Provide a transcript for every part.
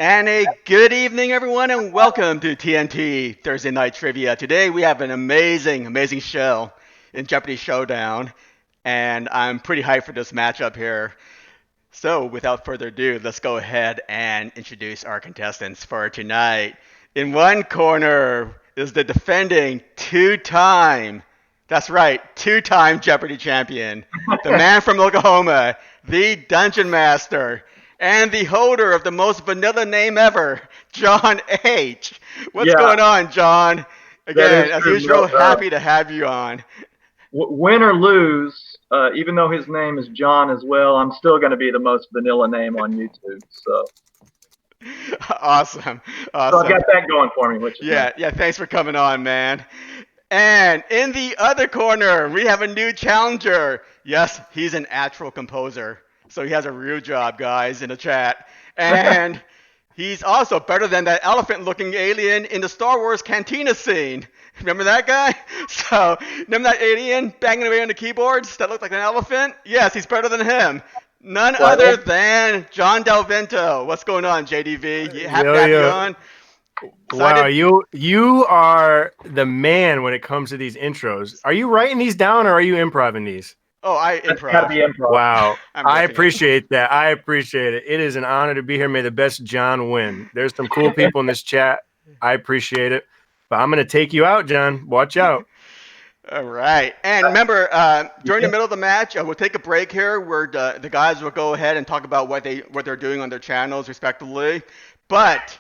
And a good evening, everyone, and welcome to TNT Thursday Night Trivia. Today we have an amazing show in Jeopardy Showdown, and I'm pretty hyped for this matchup here. So, without further ado, let's go ahead and introduce our contestants for tonight. In one corner is the defending that's right, two-time Jeopardy champion, the man from Oklahoma, the Dungeon Master, and the holder of the most vanilla name ever, John H. What's going on, John? Again, as usual, happy to have you on. Win or lose, even though his name is John as well, I'm still going to be the most vanilla name on YouTube. So awesome. So I've got that going for me. Which is nice. Yeah. Thanks for coming on, man. And in the other corner, we have a new challenger. Yes, he's an actual composer. So he has a real job, guys, in the chat. And he's also better than that elephant-looking alien in the Star Wars cantina scene. Remember that guy? So, remember that alien banging away on the keyboards that looked like an elephant? Yes, he's better than him. None other than John Del Vento. What's going on, JDV? You happy to have you on? Excited? Wow, you are the man when it comes to these intros. Are you writing these down or are you improvising these? Oh, I improv. It's gotta be improv. Wow. I appreciate that. I appreciate it. It is an honor to be here. May the best John win. There's some cool people in this chat. I appreciate it. But I'm going to take you out, John. Watch out. All right. And remember, during the middle of the match, we'll take a break here where the guys will go ahead and talk about what they're doing on their channels, respectively. But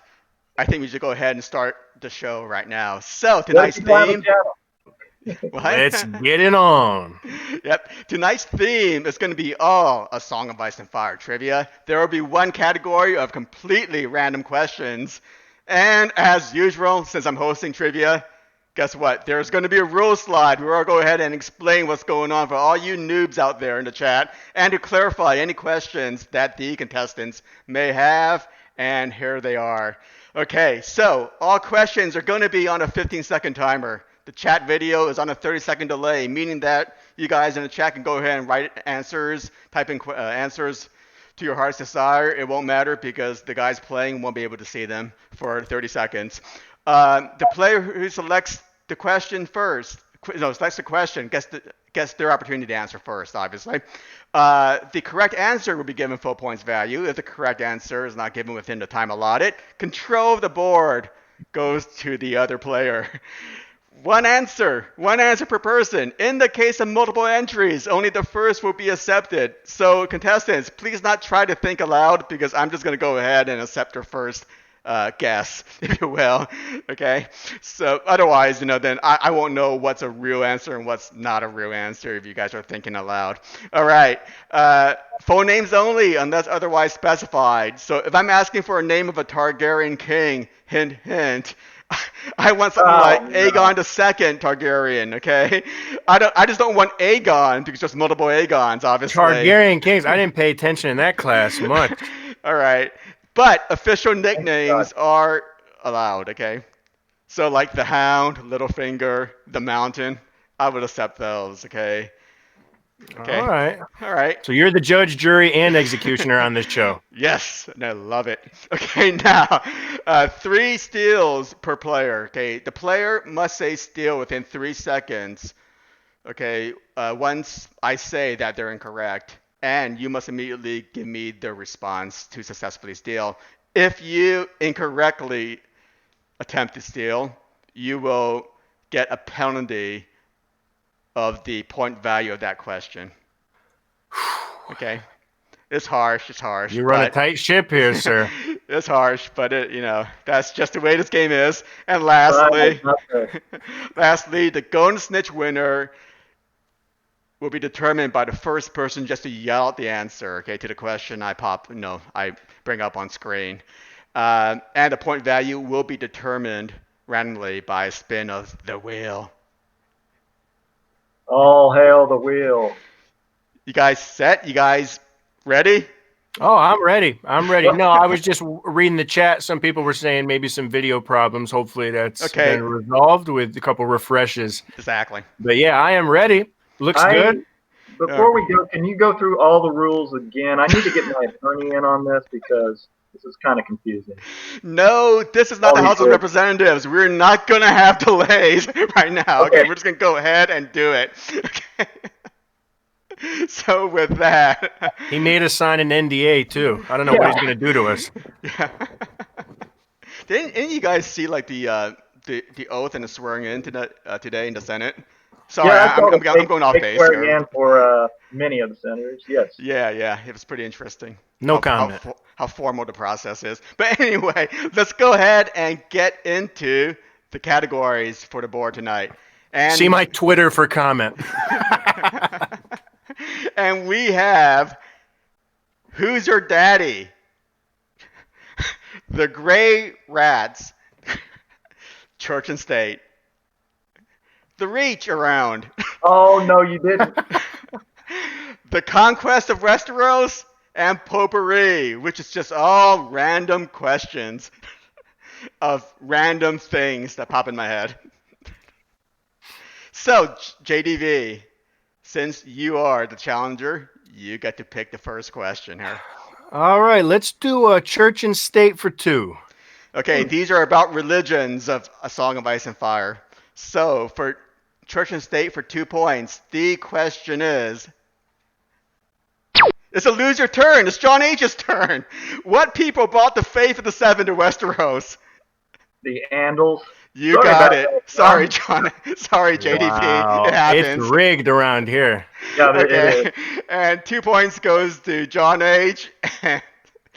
I think we should go ahead and start the show right now. So tonight's theme. Let's get it on. Yep. Tonight's theme is going to be all A Song of Ice and Fire trivia. There will be one category of completely random questions. And as usual, since I'm hosting trivia, guess what? There's going to be a rule slide where I'll go ahead and explain what's going on for all you noobs out there in the chat and to clarify any questions that the contestants may have. And here they are. Okay, so all questions are going to be on a 15-second timer. The chat video is on a 30-second delay, meaning that you guys in the chat can go ahead and write answers, type in answers to your heart's desire. It won't matter because the guys playing won't be able to see them for 30 seconds. The player who selects the question first, selects the question, gets their opportunity to answer first, obviously. The correct answer will be given full points value. If the correct answer is not given within the time allotted, control of the board goes to the other player. One answer per person. In the case of multiple entries, only the first will be accepted. So contestants, please not try to think aloud because I'm just going to go ahead and accept your first guess, if you will. Okay? So otherwise, then I won't know what's a real answer and what's not a real answer if you guys are thinking aloud. All right. Full names only unless otherwise specified. So if I'm asking for a name of a Targaryen king, hint, hint, I want something like Aegon II Targaryen, okay? I just don't want Aegon because there's multiple Aegons, obviously. Targaryen kings. I didn't pay attention in that class much. All right. But official nicknames are allowed, okay? So like the Hound, Littlefinger, the Mountain, I would accept those, okay? Okay. All right. So you're the judge, jury, and executioner on this show. Yes, and I love it. Okay, now, 3 steals per player. Okay, the player must say steal within 3 seconds. Okay, once I say that they're incorrect, and you must immediately give me the response to successfully steal. If you incorrectly attempt to steal, you will get a penalty of the point value of that question. Okay. It's harsh. You run a tight ship here, sir. It's harsh, but that's just the way this game is. And lastly, the Golden Snitch winner will be determined by the first person just to yell out the answer, okay, to the question I bring up on screen. And the point value will be determined randomly by a spin of the wheel. All hail the wheel. You guys set? You guys ready? Oh, I'm ready. No, I was just reading the chat. Some people were saying maybe some video problems. Hopefully that's been resolved with a couple refreshes. Exactly. But yeah, I am ready. Looks good. Before we go, can you go through all the rules again? I need to get my attorney in on this because This is kind of confusing. No, this is not the Oh, House of good. Representatives. We're not going to have delays right now. Okay, Okay. we're just going to go ahead and do it. Okay. So with that, He made us sign an NDA too. I don't know what he's going to do to us. yeah. Didn't any of you guys see like the oath and the swearing in today in the Senate? Sorry, Yeah, I saw I'm the going off fake base swearing here. in for many of the senators. Yes. Yeah, it was pretty interesting. No comment. How formal the process is. But anyway, let's go ahead and get into the categories for the board tonight. And See my Twitter for comment. and we have Who's Your Daddy? The Gray Rats, Church and State, The Reach Around, Oh no, you didn't. The Conquest of Westeros, and Potpourri, which is just all random questions of random things that pop in my head. So, JDV, since you are the challenger, you get to pick the first question here. All right, let's do a church and state for 2. Okay, these are about religions of A Song of Ice and Fire. So, for church and state for 2 points, the question is... It's a lose your turn. It's John H's turn. What people brought the faith of the Seven to Westeros? The Andals. You Sorry got about it. that, Sorry, John. John. Sorry, JDP. Wow. It happens. It's rigged around here. Yeah, it Okay. is. And 2 points goes to John H.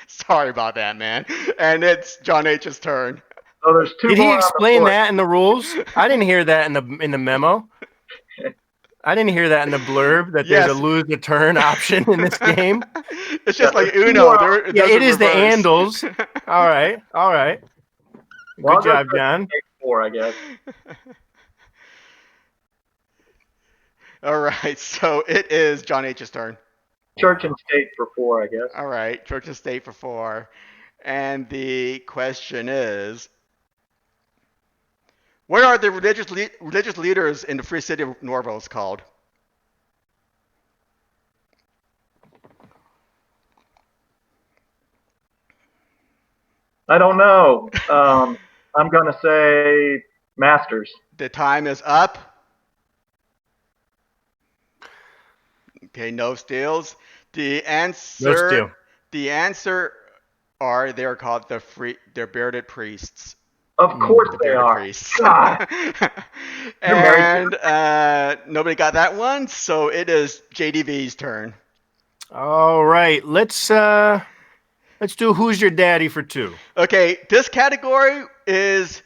Sorry about that, man. And it's John H's turn. So there's 2 Did more he on the explain board. that in the rules? I didn't hear that in the memo. I didn't hear that in the blurb that Yes. there's a lose the turn option in this game. It's just Yeah, like there's 2 Uno. more. Yeah, it is the reverse. Andals. All right. Well, Good job, John. 4, I guess. All right, so it is John H's turn. Church and state for 4, I guess. All right, church and state for 4. And the question is, what are the religious leaders in the Free City of Norvos called? I don't know. I'm going to say Masters. The time is up. Okay, no steals. The answer are they're called they're bearded priests. Of course The they bearded are. priests. God. And nobody got that one, so it is JDV's turn. All right. Let's do Who's Your Daddy for 2. Okay, this category is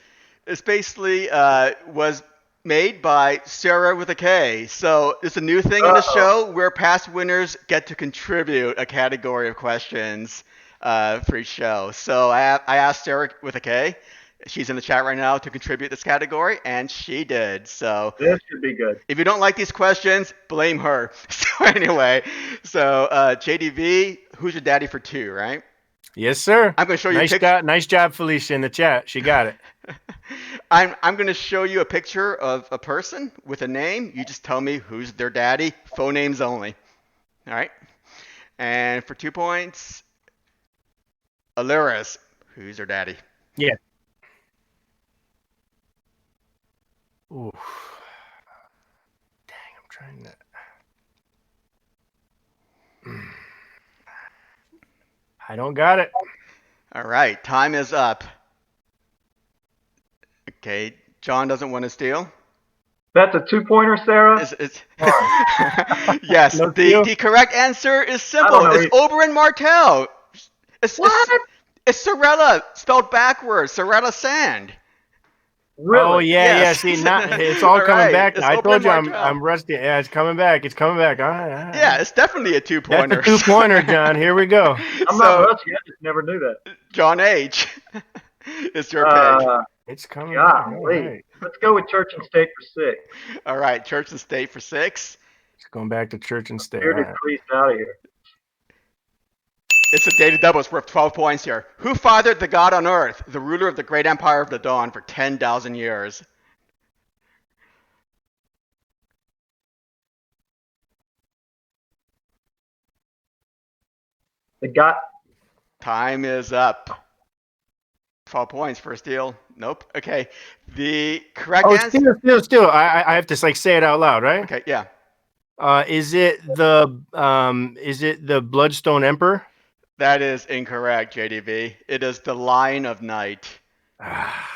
basically was made by Sarah with a K. So it's a new thing on the show where past winners get to contribute a category of questions for each show. So I asked Sarah with a K. She's in the chat right now to contribute this category, and she did. So This should be good. if you don't like these questions, blame her. So anyway, JDV, Who's Your Daddy for 2, right? Yes, sir. I'm going to show you Nice job, Felicia, in the chat. She got it. I'm going to show you a picture of a person with a name. You just tell me who's their daddy. Phone names only. All right. And for 2 points, Alyris, who's her daddy? Yeah. Ooh. Dang, I'm trying to. I don't got it. All right. Time is up. Okay. John doesn't want to steal. That's a 2-pointer, Sarah? Yes. No the correct answer is simple. I don't know. It's Oberyn Martell. What? It's Sorella, spelled backwards. Sorella Sand. Really? Oh yeah, Yes. See, it's all All coming right. back. It's I told you Martell. I'm rusty. Yeah, it's coming back. All right. Yeah, it's definitely a 2-pointer. That's a 2-pointer, John. Here we go. I'm not rusty. I just never knew that. John H. It's your pick. It's coming back. All Golly. right. Let's go with church and state for 6. All right, church and state for 6. It's going back to church and state. Bearded All right. priest out of here. It's a dated double. It's worth 12 points here. Who fathered the god on earth, the ruler of the great empire of the dawn for 10,000 years? The God. Time is up. 12 points. First deal. Nope. Okay. The correct answer. Still. I have to like say it out loud, right? Okay. Yeah. Is it the Bloodstone Emperor? That is incorrect, JDV. It is the Line of Night.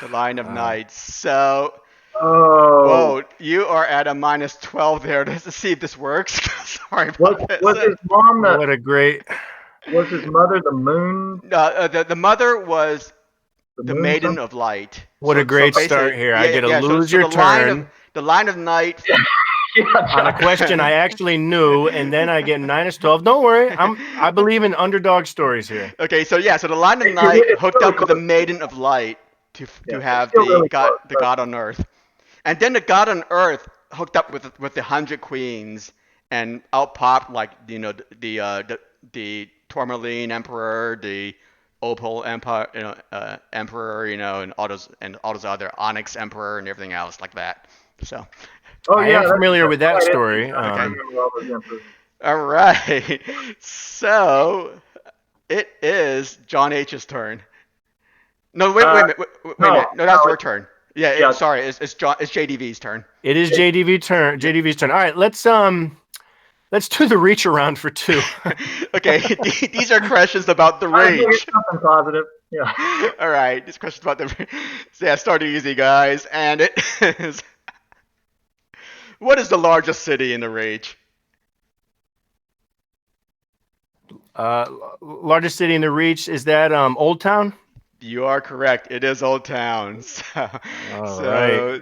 The Line of Night. So, whoa, you are at a minus 12 there. Let's see if this works. Sorry about this. Was his mom What a great. Was his mother the moon? The mother was the moon Maiden something? of Light. What a great start here. I get to lose your turn. The Line of Night. On a question I actually knew, and then I get minus 12. Don't worry, I believe in underdog stories here. Okay, so the Line of Night hooked up with the Maiden of Light to have the god on Earth, and then the god on Earth hooked up with the 100 queens, and out popped the Tourmaline Emperor, the Opal Empire, Emperor, and all those other Onyx Emperor and everything else like that. So. I am familiar with that story. Okay. All right. So it is John H's turn. No, wait a minute. Wait a minute. No, that's your turn. Yeah. Sorry, it's JDV's turn. It is JDV's turn. All right, let's do the reach around for 2. Okay, these are questions about the reach. Something positive. Yeah. All right, these questions about the. Yeah, start easy, guys, and it is. What is the largest city in the Reach? Largest city in the Reach, is that Old Town? You are correct. It is Old Town. All right.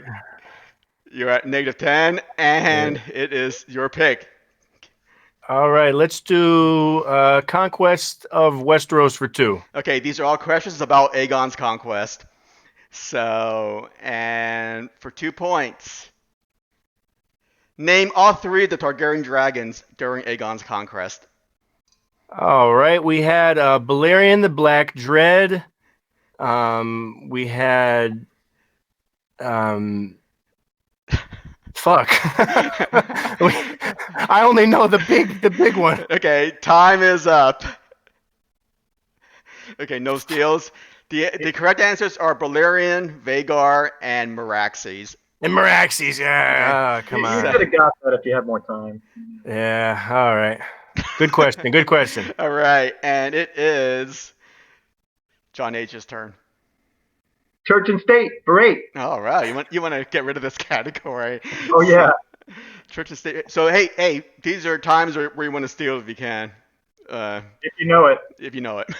You're at negative 10, and it is your pick. All right, let's do Conquest of Westeros for 2. Okay, these are all questions about Aegon's conquest. So, and for 2 points. Name all 3 of the Targaryen dragons during Aegon's conquest. All right, we had Balerion the Black Dread. We had fuck. I only know the big one. Okay, time is up. Okay, no steals. The correct answers are Balerion, Vhagar, and Meraxes. And Meraxes, yeah. Okay. Come on. You could have got that if you had more time. Yeah, all right. Good question. All right, and it is John H's turn. Church and state for 8. All right, you want to get rid of this category. Oh, yeah. Church and state. So, hey, these are times where you want to steal if you can. If you know it. If you know it.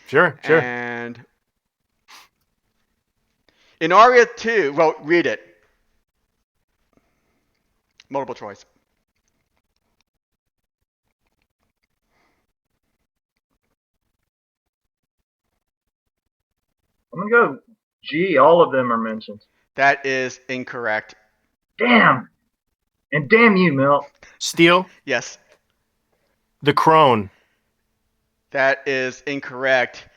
Sure. And in Aria 2, well, read it. Multiple choice. I'm going to go G. All of them are mentioned. That is incorrect. Damn. And damn you, Milt. Steal? Yes. The Crone. That is incorrect.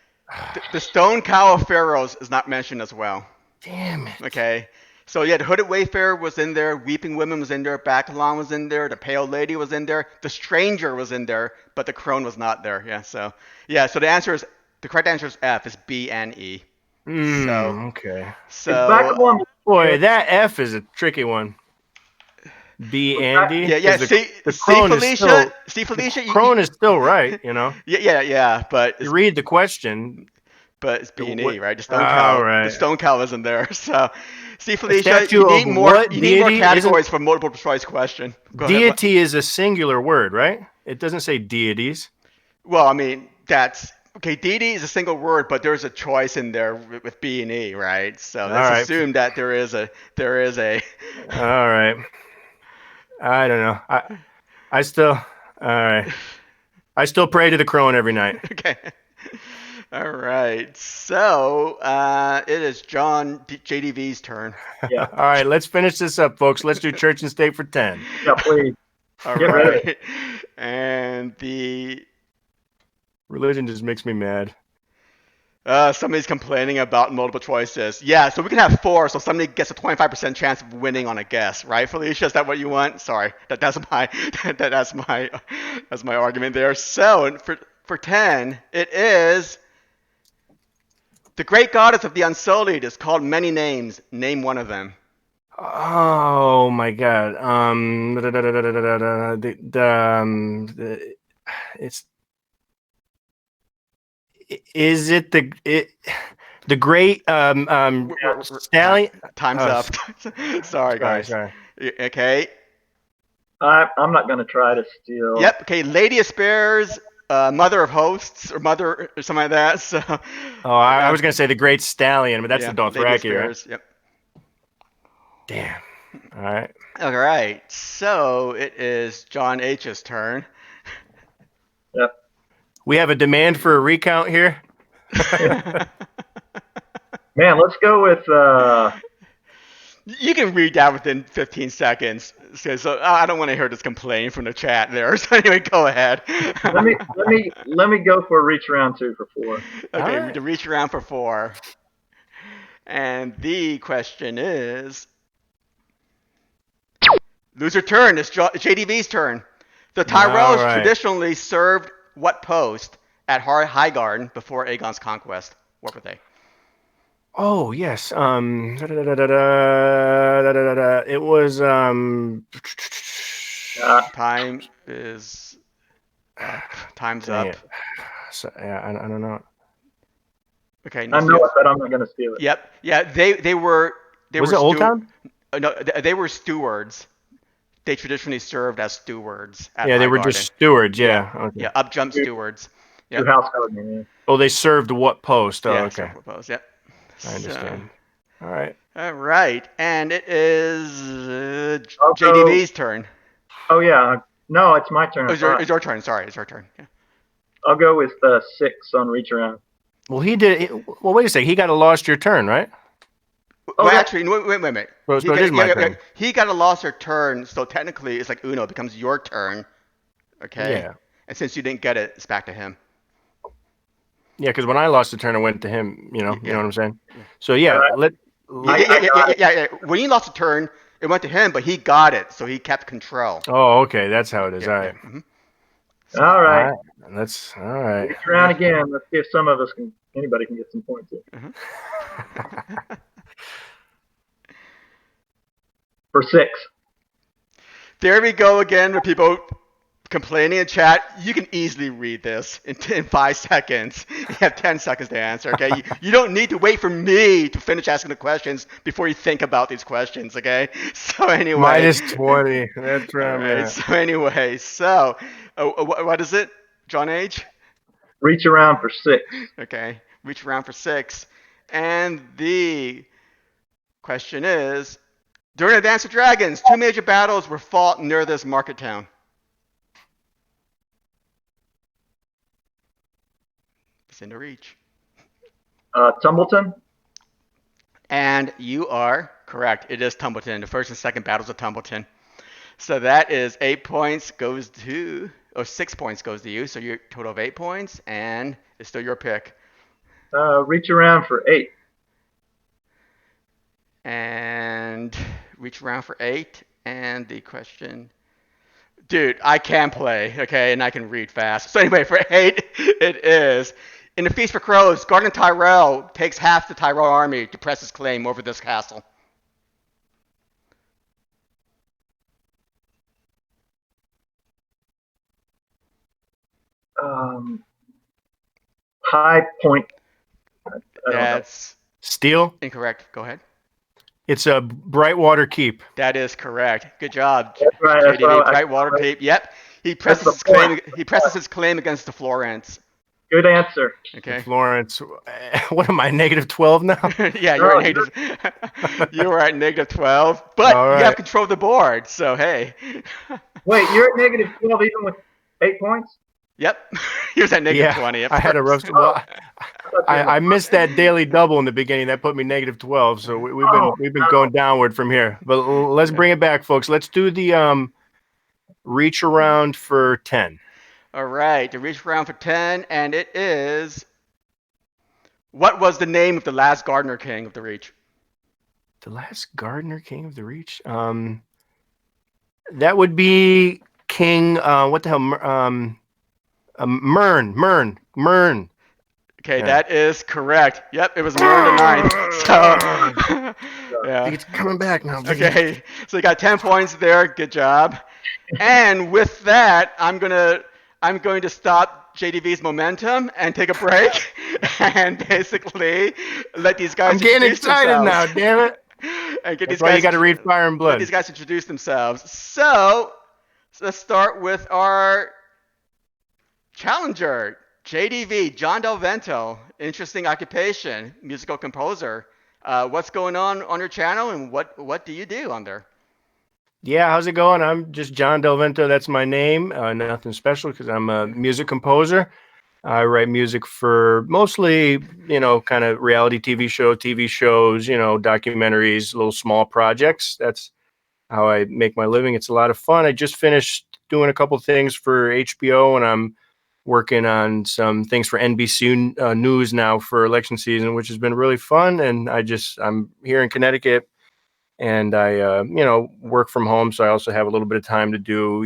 The Stone Cow of Pharaohs is not mentioned as well. Damn it. Okay. So the Hooded Wayfarer was in there, Weeping Women was in there, Bacalon was in there, the Pale Lady was in there, the Stranger was in there, but the Crone was not there. So the correct answer is F, is B and E. Okay. So boy, that F is a tricky one. B and D. Yeah. See, Felicia. The Crone is still right, you know. Yeah. But you read the question. But it's B and E, right? The Stone Cow. Right. The Stone Cow isn't there. So, see, Felicia, you need more categories for multiple choice question. Deity is a singular word, right? It doesn't say deities. Well, I mean, that's okay. Deity is a single word, but there's a choice in there with B and E, right? So let's assume that there is a. All right. I don't know. I still. All right. I still pray to the Crone every night. Okay. All right. So it is John JDV's turn. Yeah. All right. Let's finish this up, folks. Let's do church and state for 10. Yeah, please. All right. And the religion just makes me mad. Somebody's complaining about multiple choices. Yeah, so we can have 4, so somebody gets a 25% chance of winning on a guess, right, Felicia? Is that what you want? Sorry, that's my argument there. So for 10, it is the great goddess of the Unsullied is called many names. Name one of them. Oh my God. It's is it the great stallion? Time's up. Sorry, guys. Sorry. Okay. I'm not going to try to steal. Yep. Okay. Lady of Spares, Mother of Hosts, or Mother, or something like that. So. Oh, I was going to say the great stallion, but that's the Lady of Dothraki, right? Spares. Yep. Damn. All right. All right. So it is John H's turn. Yep. We have a demand for a recount here. Man, let's go with. You can read that within 15 seconds. So I don't want to hear this complaint from the chat there. So anyway, go ahead. let me go for a reach around 2 for 4. Okay, Right. to reach around for 4. And the question is, loser turn. It's JDV's turn. The Tyrells traditionally served what post at Highgarden before Aegon's conquest? What were they? Oh yes. It was Time is up. Time's dang up. it. So, yeah, I don't know. Okay. I know it, but I'm not going to steal it. Yep. Yeah. They were. Was it Old Town? No, they were stewards. They traditionally served as stewards at Yeah, they were Highgarden. just stewards. Yeah. Okay. Yeah. Up jump stewards. Your house gardening. Yeah. Oh, they served what post? Oh, yeah, okay. Served what post. Yep. I understand. So, all right. All right, and it is JDV's turn. Oh yeah. No, it's my turn. Oh, it's your turn. Sorry, it's your turn. Yeah. I'll go with 6 on reach around. Well, he did. Well, wait a second. He got a lost your turn, right? Well, actually, wait a minute. Well, so it is my turn. He got a lost your turn, so technically it's like Uno. It becomes your turn. Okay. Yeah. And since you didn't get it, it's back to him. Yeah, because when I lost the turn, it went to him. You know what I'm saying? Yeah. So yeah, yeah. When he lost the turn, it went to him, but he got it, so he kept control. Oh, okay, that's how it is. Yeah, all right. Yeah. Mm-hmm. So, all right. That's all right. Reach around again. Let's see if some of us anybody can get some points here. Mm-hmm. For 6. There we go again with people complaining in chat. You can easily read this in 5 seconds. You have 10 seconds to answer, okay? You don't need to wait for me to finish asking the questions before you think about these questions, okay? So anyway. Minus 20. That's right. Right, so anyway, what is it, John H? Reach around for 6. Okay, reach around for 6. And the question is, during the Dance of Dragons, 2 major battles were fought near this market town. It's in the reach. Tumbleton? And you are correct. It is Tumbleton. The first and second battles of Tumbleton. So that is 8 points goes to, 6 points goes to you. So your total of 8 points, and it's still your pick. Reach around for 8. And reach around for 8. And the question, dude, I can play, okay, and I can read fast. So anyway, for 8, it is, in the Feast for Crows, Garden Tyrell takes half the Tyrell army to press his claim over this castle. High Point. That's Steel? Incorrect. Go ahead. It's a Brightwater Keep. That is correct. Good job, That's right. JDV. Brightwater Keep. Yep. He presses his claim. He presses his claim against the Florence. Good answer. Okay. Florence. What am I, negative 12 now? Yeah, you're at negative. You were at negative 12, but you have control of the board. So hey. Wait, you're at negative 12 even with 8 points? Yep. He was at negative 20. I had a rough. I missed that daily double in the beginning. That put me negative 12. So we've been going downward from here. But let's bring it back, folks. Let's do the reach around for 10. All right, the reach around for 10, and it is. What was the name of the last Gardener King of the Reach? The last Gardener King of the Reach? That would be King. What the hell? Mern. Okay, Yeah. that is correct. Yep, it was Mern the ninth. So, yeah. It's coming back now. Okay, so you got 10 points there. Good job. And with that, I'm going to stop JDV's momentum and take a break and basically let these guys I'm getting introduce excited themselves. now, damn it. And get That's these why guys you got to read Fire and let Blood. these guys introduce themselves. So let's start with our challenger, JDV, John Del Vento. Interesting occupation, musical composer. What's going on your channel, and what do you do on there? Yeah, how's it going? I'm just John Del Vento. That's my name. Nothing special because I'm a music composer. I write music for mostly, kind of reality TV shows, documentaries, little small projects. That's how I make my living. It's a lot of fun. I just finished doing a couple things for HBO, and I'm working on some things for NBC News now for election season, which has been really fun. And I'm here in Connecticut, and I, work from home. So I also have a little bit of time to do,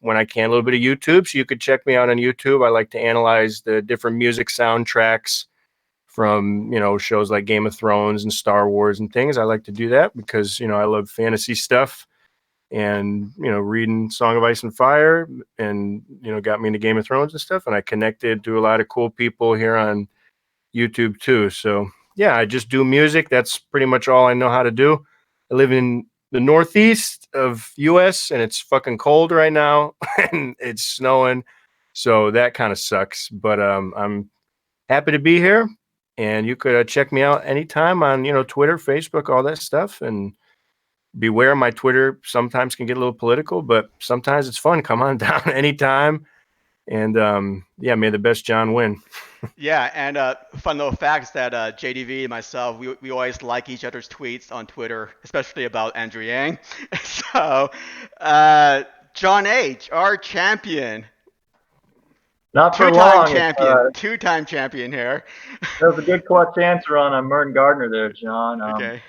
when I can, a little bit of YouTube. So you could check me out on YouTube. I like to analyze the different music soundtracks from, shows like Game of Thrones and Star Wars and things. I like to do that because, I love fantasy stuff, and, reading Song of Ice and Fire, and, got me into Game of Thrones and stuff. And I connected to a lot of cool people here on YouTube too. So yeah, I just do music. That's pretty much all I know how to do. I live in the Northeast of US, and it's fucking cold right now and it's snowing. So that kind of sucks, but I'm happy to be here, and you could check me out anytime on, Twitter, Facebook, all that stuff. And beware, my Twitter sometimes can get a little political, but sometimes it's fun. Come on down anytime. And may the best John win. Yeah, and fun little facts that JDV and myself, we always like each other's tweets on Twitter, especially about Andrew Yang. So, John H., our champion, Not for long. two-time champion here. That was a good clutch answer on Mern Gardner there, John. Okay.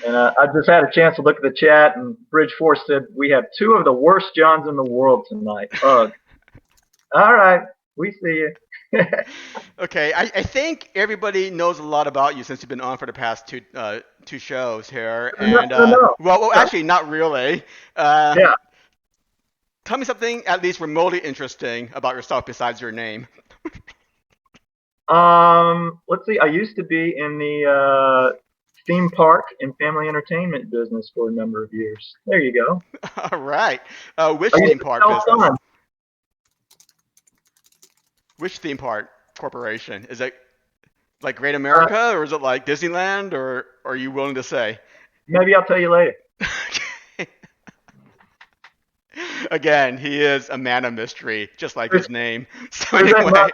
And I just had a chance to look at the chat, and Bridge Force said we have two of the worst Johns in the world tonight. Ugh. All right, we see you. Okay, I think everybody knows a lot about you since you've been on for the past two shows here. And No. well, actually, not really. Yeah. Tell me something at least remotely interesting about yourself besides your name. Let's see. I used to be in the theme park and family entertainment business for a number of years. There you go. All right. Which theme park business? Which theme park corporation? Is it like Great America, or is it like Disneyland, or are you willing to say? Maybe I'll tell you later. Again, he is a man of mystery, just like his name. So anyway, that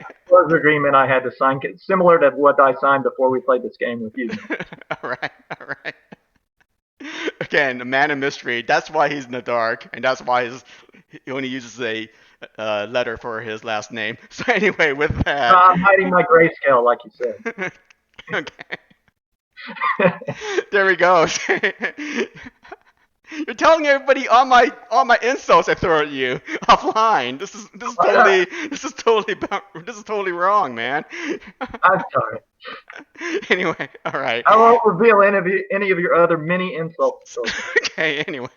agreement I had to sign, similar to what I signed before we played this game with you. All right. Again, a man of mystery. That's why he's in the dark, and that's why he only uses a letter for his last name. So anyway, with that, I'm hiding my grayscale, like you said. Okay. There we go. You're telling everybody all my insults I throw at you offline. This is totally wrong, man. I'm sorry. Anyway, all right. I won't reveal any of your other mini insults. Okay. Anyway.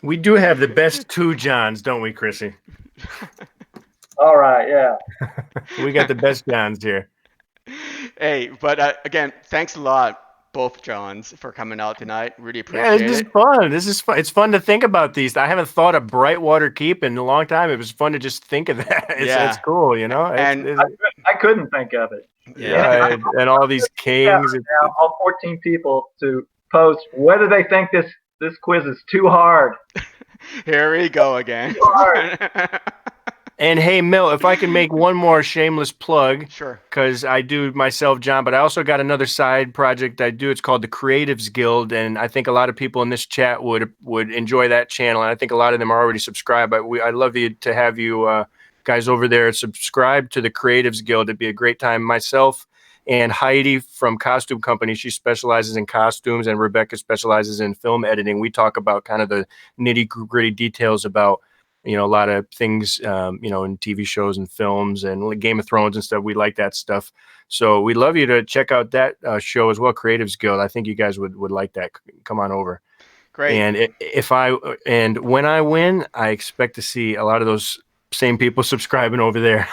We do have the best two Johns, don't we, Chrissy? All right. Yeah. We got the best Johns here. Hey, but again, thanks a lot, both Johns, for coming out tonight. Really appreciate it. Yeah, this is fun. This is fun. It's fun to think about these. I haven't thought of Brightwater Keep in a long time. It was fun to just think of that. It's cool, you know? And I couldn't think of it. Yeah, and all these kings. Now, all 14 people to post whether they think this quiz is too hard. Here we go again. Too hard. And hey, Mill, if I can make one more shameless plug. Sure. Because I do myself, John, but I also got another side project I do. It's called the Creatives Guild, and I think a lot of people in this chat would enjoy that channel, and I think a lot of them are already subscribed. But I'd love to have you guys over there subscribe to the Creatives Guild. It'd be a great time. Myself and Heidi from Costume Company, she specializes in costumes, and Rebecca specializes in film editing. We talk about kind of the nitty-gritty details about a lot of things, in TV shows and films and Game of Thrones and stuff. We like that stuff. So we'd love you to check out that show as well, Creatives Guild. I think you guys would like that. Come on over. Great. And when I win, I expect to see a lot of those same people subscribing over there.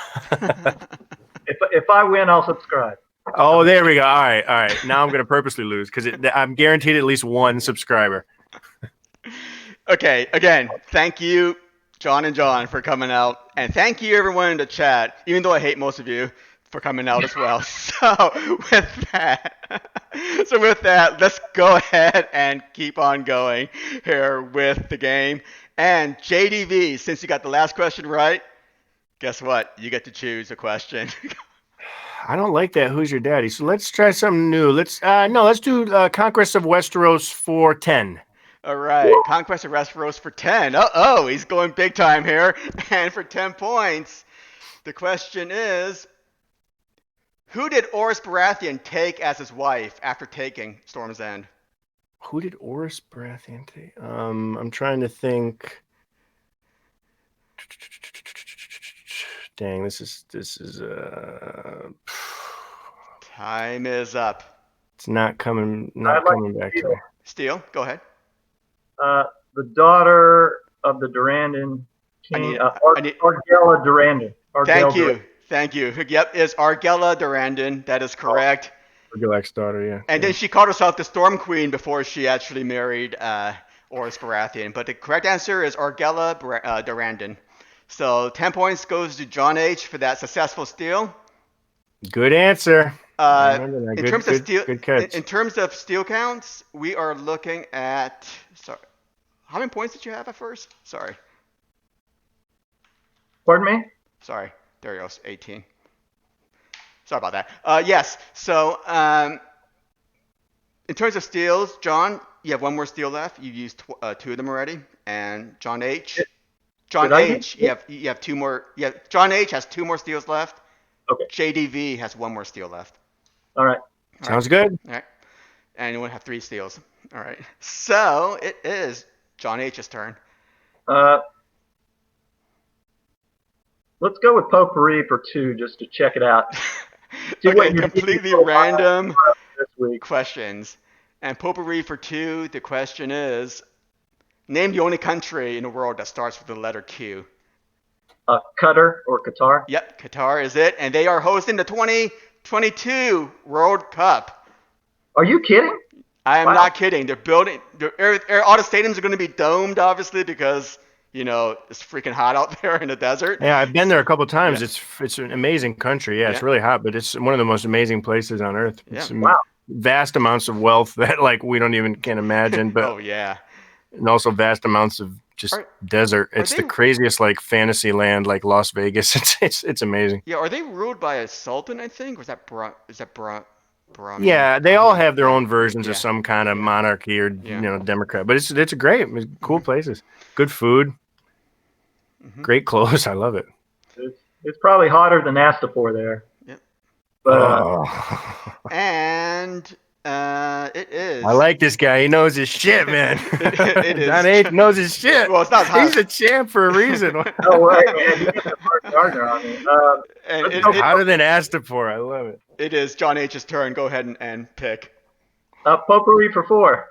If I win, I'll subscribe. Oh, there we go. All right. Now I'm going to purposely lose because I'm guaranteed at least one subscriber. Okay, again, thank you, John and John, for coming out. And thank you, everyone in the chat, even though I hate most of you, for coming out as well. So with that, let's go ahead and keep on going here with the game. And JDV, since you got the last question right, guess what? You get to choose a question. I don't like that. Who's your daddy? So let's try something new. Let's do Conquest of Westeros for 10. All right, Conquest of Westeros for 10. Uh-oh, he's going big time here. And for 10 points, the question is, who did Oris Baratheon take as his wife after taking Storm's End? Who did Oris Baratheon take? I'm trying to think. Dang, this is time is up. It's not coming back to me. Steele, go ahead. The daughter of the Durrandon king, Argella Durrandon. Thank you. Yep, is Argella Durrandon. That is correct. Argella's daughter, yeah. And then she called herself the Storm Queen before she actually married Oris Baratheon. But the correct answer is Argella Durrandon. So 10 points goes to John H. for that successful steal. Good answer. In terms of steal counts, we are looking at. Sorry, how many points did you have at first? Sorry. Pardon me? Sorry, there you go. 18. Sorry about that. Yes. So in terms of steals, John, you have one more steal left. You've used 2 of them already, and John H. You have 2 more. John H. has 2 more steals left. Okay. JDV has 1 more steal left. All right. Sounds good. All right. And you want to have 3 steals. All right. So it is John H.'s turn. Let's go with Potpourri for 2 just to check it out. Okay, completely random questions. And Potpourri for 2, the question is, name the only country in the world that starts with the letter Q. Qatar or Qatar? Yep, Qatar is it. And they are hosting the 2022 World Cup. Are you kidding? I am not kidding. They're building. All the stadiums are going to be domed, obviously, because it's freaking hot out there in the desert. Yeah, I've been there a couple of times. Yeah. It's an amazing country. Yeah, it's really hot, but it's one of the most amazing places on earth. Yeah. Vast amounts of wealth that we don't even can imagine. But oh yeah, and also vast amounts of just desert. It's the craziest fantasy land, like Las Vegas. It's amazing. Yeah, are they ruled by a sultan? I think, or is that Brahmin? Yeah, they all have their own versions of some kind of monarchy or democrat. But it's great. It's cool places. Good food. Mm-hmm. Great clothes. I love it. It's probably hotter than Astapor there. Yep. But, and it is. I like this guy. He knows his shit, man. It is. John H. knows his shit. Well, it's not hot. He's a champ for a reason. No way, man. You get the Mark Gardner on me. It's hotter than Astapor. I love it. It is John H.'s turn. Go ahead and pick. Potpourri for 4.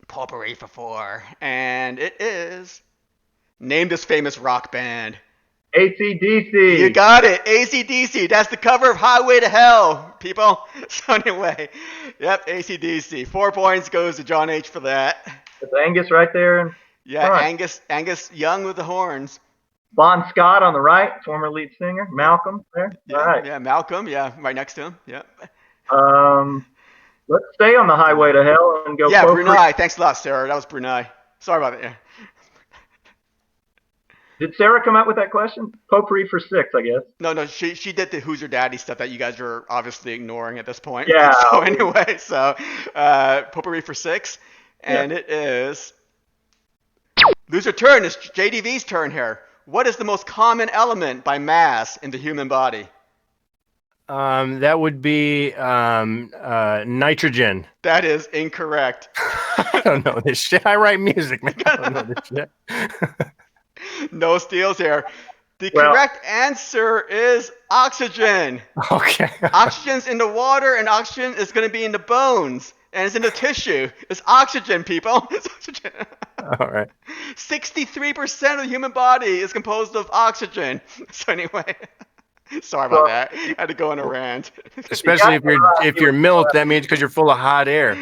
Potpourri for 4. And it is... Name this famous rock band. AC/DC. You got it. AC/DC. That's the cover of Highway to Hell, people. So anyway, yep, AC/DC. 4 points goes to John H. for that. It's Angus right there. Yeah, Angus Young with the horns. Bon Scott on the right, former lead singer. Malcolm there. Yeah, all right. Yeah, Malcolm. Yeah, right next to him. Yeah. Let's stay on the Highway to Hell and go. Yeah, Brunei. Thanks a lot, Sarah. That was Brunei. Sorry about that. Yeah. Did Sarah come out with that question? Potpourri for 6, I guess. No, she did the Who's Your Daddy stuff that you guys are obviously ignoring at this point. Yeah. So anyway, Potpourri for 6, and it is loser turn. It's JDV's turn here. What is the most common element by mass in the human body? That would be nitrogen. That is incorrect. I don't know this shit. I write music, man. I don't know this shit. No steals here. The Well- correct answer is oxygen. Okay. Oxygen's in the water, and oxygen is going to be in the bones, and it's in the tissue. It's oxygen, people. It's oxygen. All right. 63% of the human body is composed of oxygen. So anyway, sorry about that. I had to go on a rant. Especially if you're milk, that means because you're full of hot air.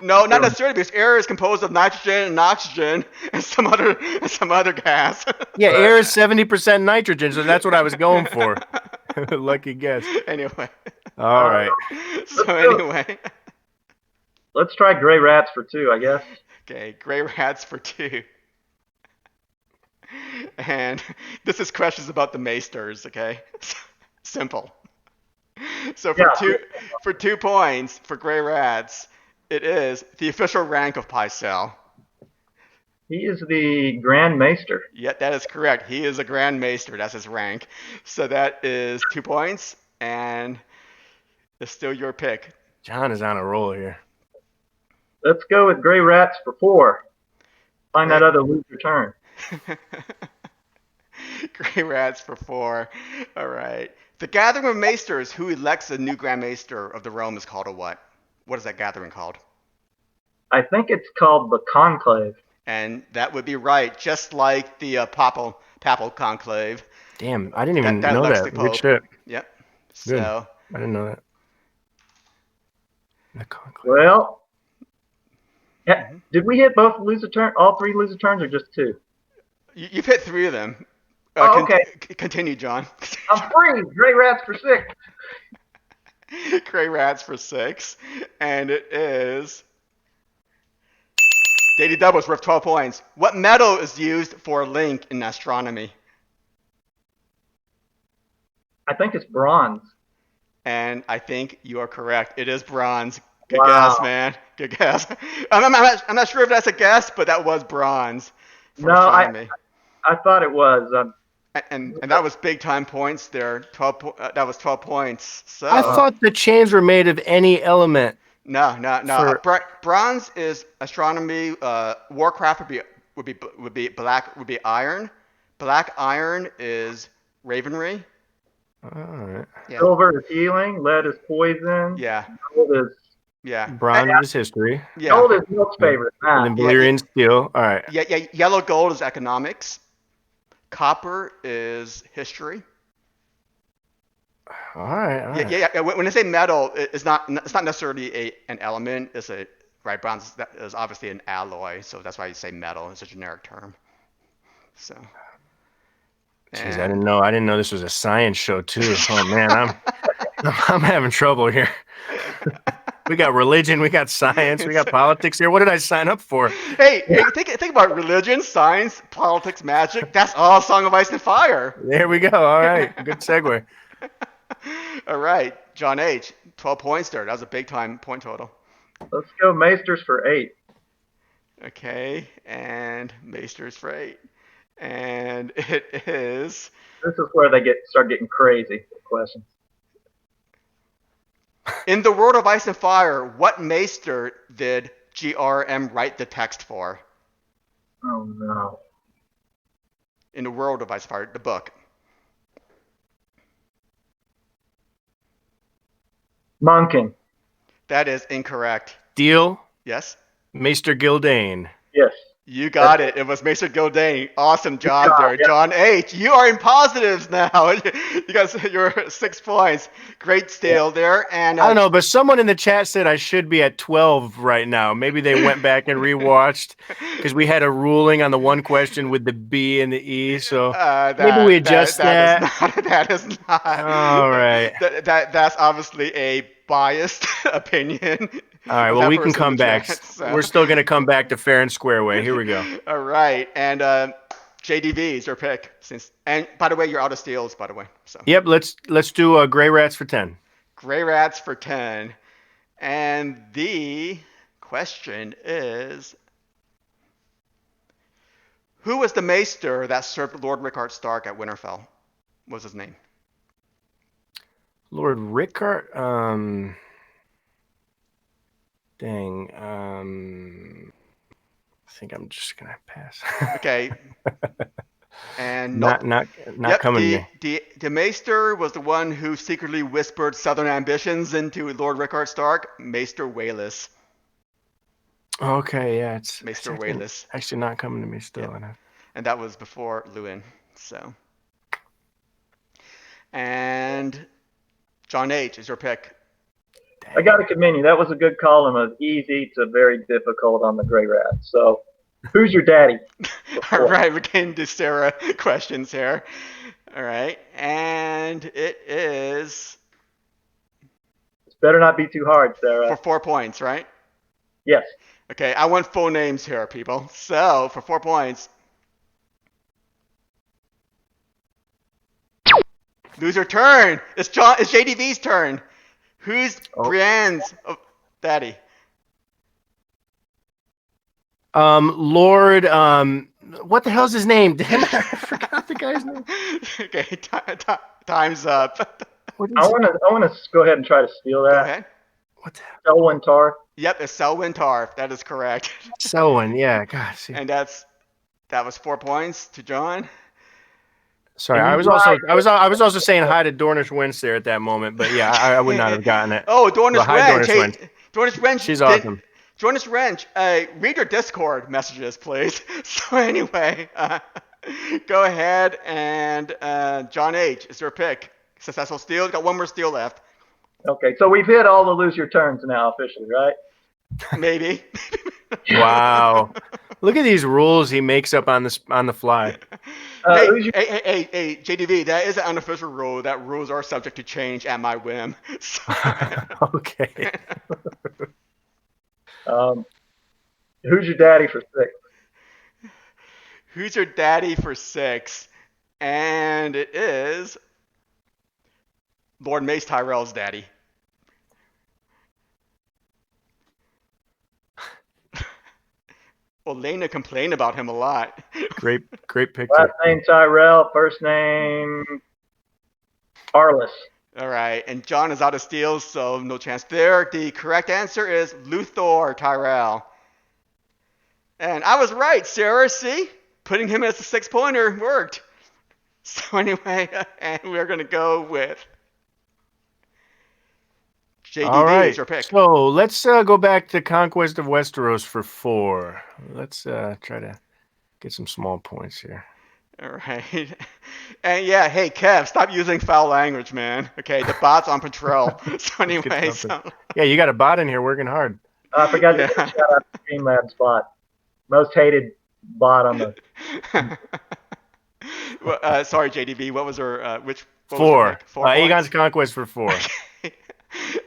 No, not necessarily, because air is composed of nitrogen and oxygen and some other gas. Yeah, air is 70% nitrogen, so that's what I was going for. Lucky guess. Anyway. All right. So anyway. Let's try gray rats for 2, I guess. Okay, gray rats for 2. And this is questions about the maesters, okay? Simple. So for 2 points for gray rats, it is the official rank of Pycelle. He is the Grand Maester. Yeah, that is correct. He is a Grand Maester. That's his rank. So that is 2 points, and it's still your pick. John is on a roll here. Let's go with gray rats for 4. Find that other loser turn. Gray rats for 4. All right. The gathering of maesters who elects a new Grand Maester of the realm is called a what? What is that gathering called? I think it's called the Conclave. And that would be right, just like the papal conclave. Damn, I didn't even that know elects that. the Pope. Good shit. Yep. Good. So I didn't know that. The conclave. Well, did we hit both loser turn, all 3 loser turns, or just 2? you've hit 3 of them. Okay. Continue, John. I'm free. Gray rats for 6. Gray rats for 6, and it is Daily Doubles worth 12 points. What metal is used for a link in astronomy? I think it's bronze. And I think you are correct. It is bronze. Good Wow. guess, man. Good guess. I'm not sure if that's a guess, but that was bronze for astronomy. I thought it was. And that was big time points there. That was 12 points. So I thought the chains were made of any element. No. Bronze is astronomy. Warcraft would be iron. Black iron is ravenry. All right. Yeah. Silver is healing. Lead is poison. Yeah. Gold is Bronze is history. Yeah. Gold is Milk's favorite. And then Valyrian steel. All right. Yeah. Yellow gold is economics. Copper is history. All right. Yeah. When I say metal, it's not necessarily an element. It's right. Bronze is obviously an alloy, so that's why you say metal. It's a generic term. So. Jeez, I didn't know this was a science show too. Oh man, I'm having trouble here. We got religion, we got science, we got politics here. What did I sign up for? Hey, think about religion, science, politics, magic. That's all Song of Ice and Fire. There we go. All right, good segue. All right, John H. 12 points there. That was a big time point total. Let's go Maesters for 8. Okay, and Maesters for 8. And it is... This is where they start getting crazy questions. In the World of Ice and Fire, what Maester did GRM write the text for? Oh no. In the World of Ice and Fire, the book. Monkin. That is incorrect. Deal, Yes? Maester Gildane. Yes. You got it. It was Maester Gildane. Awesome job there, yeah. John H. You are in positives now. You got your 6 points. Great steal there. And I don't know, but someone in the chat said I should be at 12 right now. Maybe they went back and rewatched because we had a ruling on the one question with the B and the E. So maybe we adjust that. That is not. All right. That's obviously a biased opinion. All right, well, we can come back. So. We're still going to come back to fair and square way. Here we go. All right, and JDV is your pick. And by the way, you're out of steals, by the way. So. Yep, let's do Gray Rats for 10. Gray Rats for 10. And the question is, who was the maester that served Lord Rickard Stark at Winterfell? What was his name? Lord Rickard? Dang. think I'm just gonna pass. Okay. And not yep, coming to me. The Maester was the one who secretly whispered Southern ambitions into Lord Rickard Stark. Maester Wayless. Okay, yeah, it's Maester actually, Wayless. actually not coming to me still. Yep. And that was before Lewin. So. And John H. is your pick. I got to commend you. That was a good column of easy to very difficult on the Grey Rat. So, who's your daddy? All right, we're getting to Sarah questions here. All right, and it is. This better not be too hard, Sarah. For 4 points, right? Yes. Okay, I want full names here, people. So, for 4 points. Lose your turn. It's JDV's turn. Who's Brienne's daddy? Lord, what the hell's his name? Damn it, I forgot the guy's name. Okay, time's up. I want to go ahead and try to steal that. Go ahead. What the hell? Selwyn Tarth. Yep, it's Selwyn Tarth. That is correct. Selwyn, yeah, gosh. And that was 4 points to John. Sorry, I was also saying hi to Dornish Winch there at that moment, but yeah, I would not have gotten it. Oh, Dornish Wrench. Dornish Winch. Dornish Wrench. She's awesome. Dornish Wrench, read your Discord messages, please. So anyway, go ahead and John H. is your pick. Successful steal. Got one more steal left. Okay, so we've hit all the lose your turns now officially, right? Maybe. Wow. Look at these rules he makes up on the fly. Hey, JDV, that is an unofficial rule. That rules are subject to change at my whim. So. Okay. Who's your daddy for 6? Who's your daddy for 6? And it is Lord Mace Tyrell's daddy. Well, Lena complained about him a lot. Great picture. Last name Tyrell, first name Arliss. All right, and John is out of steals, so no chance there. The correct answer is Luthor Tyrell. And I was right, Sarah. See? Putting him as a 6-pointer worked. So anyway, and we're going to go with JDV. All right. Is your pick. So let's go back to Conquest of Westeros for 4. Let's try to get some small points here. All right. And yeah, hey, Kev, stop using foul language, man. Okay, the bot's on patrol. So anyway. Yeah, you got a bot in here working hard. I forgot to shout out the Streamlabs bot. Most hated bot on the... Well, sorry, JDV. What was her... which... 4. 4 Aegon's Conquest for 4.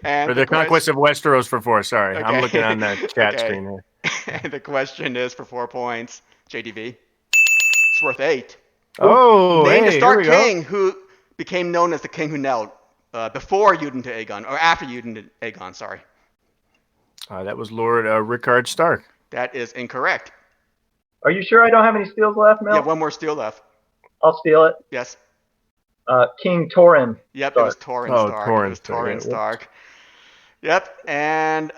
And or the Conquest of Westeros for 4. Sorry, okay. I'm looking on the chat screen here. And the question is for 4 points, JDV. It's worth 8. Oh, Name the Stark here we King who became known as the King Who Knelt before Euden to Aegon, or after Euden to Aegon, sorry. That was Lord Rickard Stark. That is incorrect. Are you sure I don't have any steals left, Mel? Yeah, one more steal left. I'll steal it. Yes. King Torrin. Yep, Stark. It was Torrin Stark. Torrin, it was Torrin Stark. Stark. Yep, and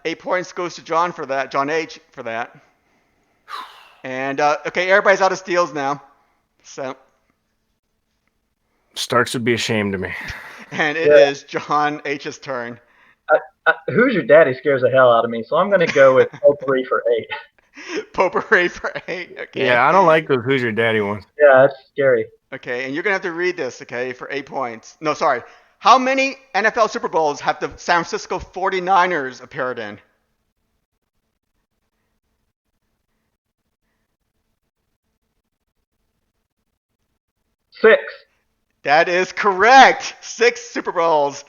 8 points goes to John for that. John H. for that. And okay, everybody's out of steals now. So. Starks would be ashamed of me. And it is John H's turn. Who's your daddy scares the hell out of me, so I'm going to go with Potpourri for 8. Potpourri for 8. Okay. Yeah, I don't like those Who's Your Daddy ones. Yeah, that's scary. Okay, and you're going to have to read this, okay, for 8 points. No, sorry. How many NFL Super Bowls have the San Francisco 49ers appeared in? 6. That is correct. 6 Super Bowls.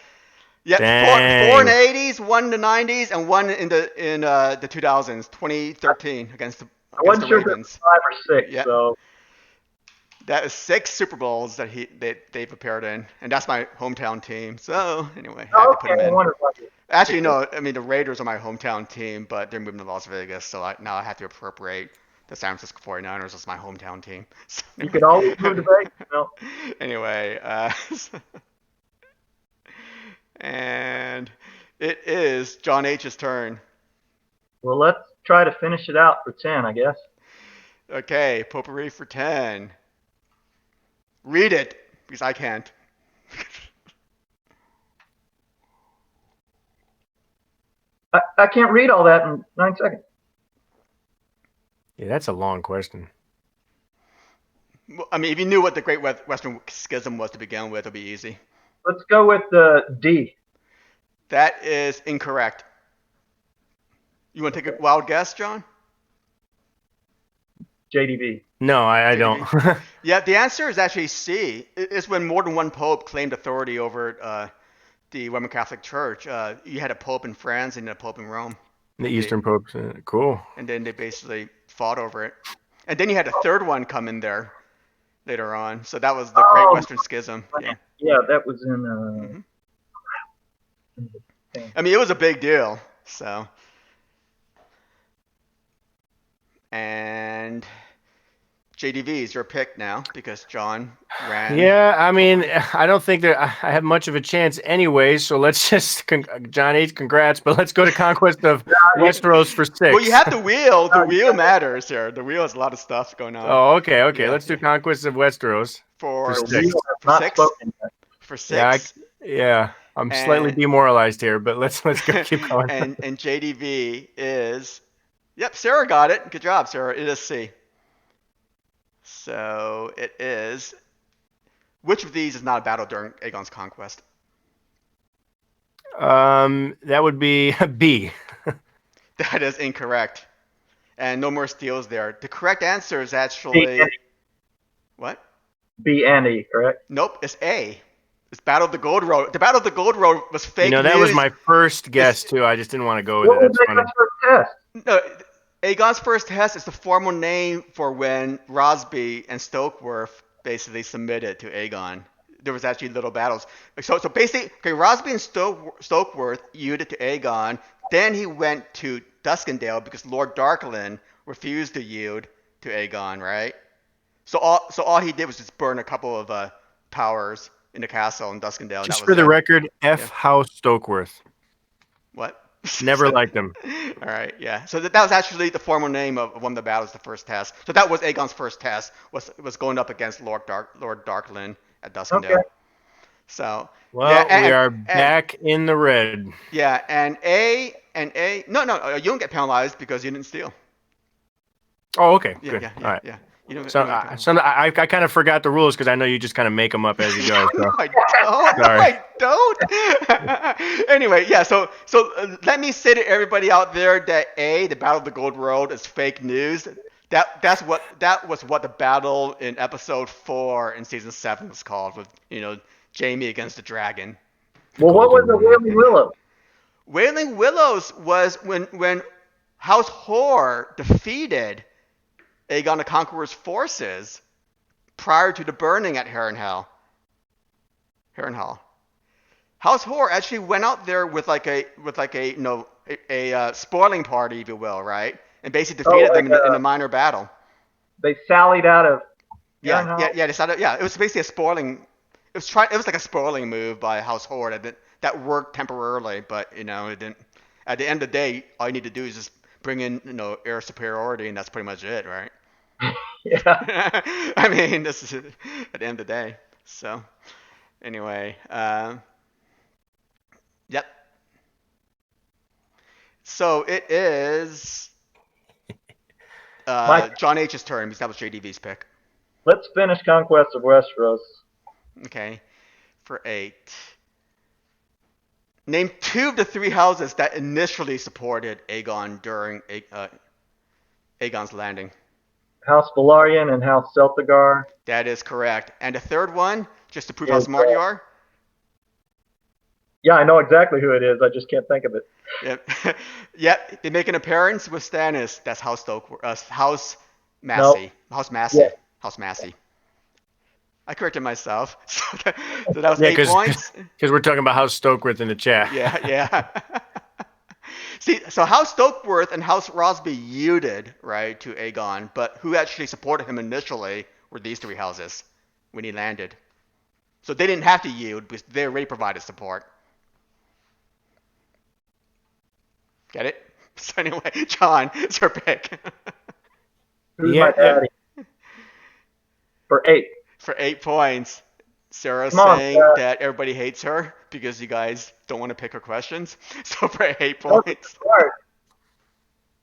Yep, 4 in the 80s, 1 in the 90s, and 1 in the 2000s, 2013 against the Ravens. I wasn't sure if it was 5 or 6, so... That is 6 Super Bowls that they've appeared in, and that's my hometown team. So anyway, I had to put them in. Actually, no, I mean the Raiders are my hometown team, but they're moving to Las Vegas, so now I have to appropriate the San Francisco 49ers as my hometown team. So, you could always move to Vegas. No. Anyway, and it is John H's turn. Well, let's try to finish it out for 10, I guess. Okay, potpourri for 10. Read it, because I can't. I can't read all that in 9 seconds. Yeah, that's a long question. I mean, if you knew what the Great Western Schism was to begin with, it would be easy. Let's go with D. That is incorrect. You want to take a wild guess, John? JDB. No, I don't. Yeah, the answer is actually C. It's when more than one pope claimed authority over the Roman Catholic Church. You had a pope in France and a pope in Rome. The Eastern popes. Cool. And then they basically fought over it. And then you had a third one come in there later on. So that was the Great Western Schism. Yeah. Yeah, that was in. I mean, it was a big deal. So. And JDV is your pick now because John ran. Yeah, I mean, I don't think that I have much of a chance anyway. So let's just, John H., congrats, but let's go to Conquest of Westeros for 6. Well, you have the wheel. The wheel matters here. The wheel has a lot of stuff going on. Oh, okay. Yeah, Let's do Conquest of Westeros for 6. For 6. Yeah. I'm slightly demoralized here, but let's go, keep going. And JDV is, yep, Sarah got it. Good job, Sarah. It is C. So it is, which of these is not a battle during Aegon's conquest? That would be B. That is incorrect. And no more steals there. The correct answer is actually, what? B and E, correct? Nope, it's A. It's Battle of the Gold Road. The Battle of the Gold Road was fake news. That was my first guess, too. I just didn't want to go with it. That's funny. First test? No, Aegon's first test is the formal name for when Rosby and Stokeworth basically submitted to Aegon. There was actually little battles. So basically, okay, Rosby and Stokeworth yielded to Aegon. Then he went to Duskendale because Lord Darkland refused to yield to Aegon, right? So all he did was just burn a couple of towers in the castle in Duskendale. Just for the record, House Stokeworth. What? Never liked him. All right, yeah. So that was actually the formal name of one of the battles, the first test. So that was Aegon's first test, was going up against Lord Darkland at Duskendale. Okay. So we are back in the red. Yeah, and A, no, you don't get penalized because you didn't steal. Oh, okay, good. Yeah, all right. Yeah. I kind of forgot the rules because I know you just kind of make them up as you go. So. No, I don't. Anyway, yeah. So let me say to everybody out there that A, the Battle of the Gold Road is fake news. That was what the battle in episode 4 in season 7 was called, with Jaime against the dragon. Well, what was the Wailing Willows? Wailing Willows was when House Hoare defeated Aegon the Conqueror's forces prior to the burning at Harrenhal. House Hoare actually went out there with like a spoiling party, if you will, right? And basically defeated them in a minor battle. They sallied out of. They sallied. Yeah, it was basically a spoiling. It was like a spoiling move by House Hoare that worked temporarily, but it didn't. At the end of the day, all you need to do is just bring in air superiority, and that's pretty much it, right? Yeah. I mean, this is at the end of the day. So, anyway, yep. So it is John H's turn because that was JDV's pick. Let's finish Conquest of Westeros. Okay, for 8. Name 2 of the 3 houses that initially supported Aegon during Aegon's landing. House Velaryon and House Celtigar. That is correct. And the third one, just to prove how smart you are? Yeah, I know exactly who it is. I just can't think of it. Yep. They make an appearance with Stannis. That's House House Massey. Nope. House Massey. Yeah. House Massey. I corrected myself. So that was 8 points. Because we're talking about House Stokeworth in the chat. Yeah. See, so House Stokeworth and House Rosby yielded, right, to Aegon, but who actually supported him initially were these 3 houses when he landed. So they didn't have to yield because they already provided support. Get it? So anyway, John, it's your pick. Who's Yeah, my daddy? For 8. For 8 points. Sarah's Come on, saying Sarah. that everybody hates her because you guys don't want to pick her questions. So for 8 Go points, for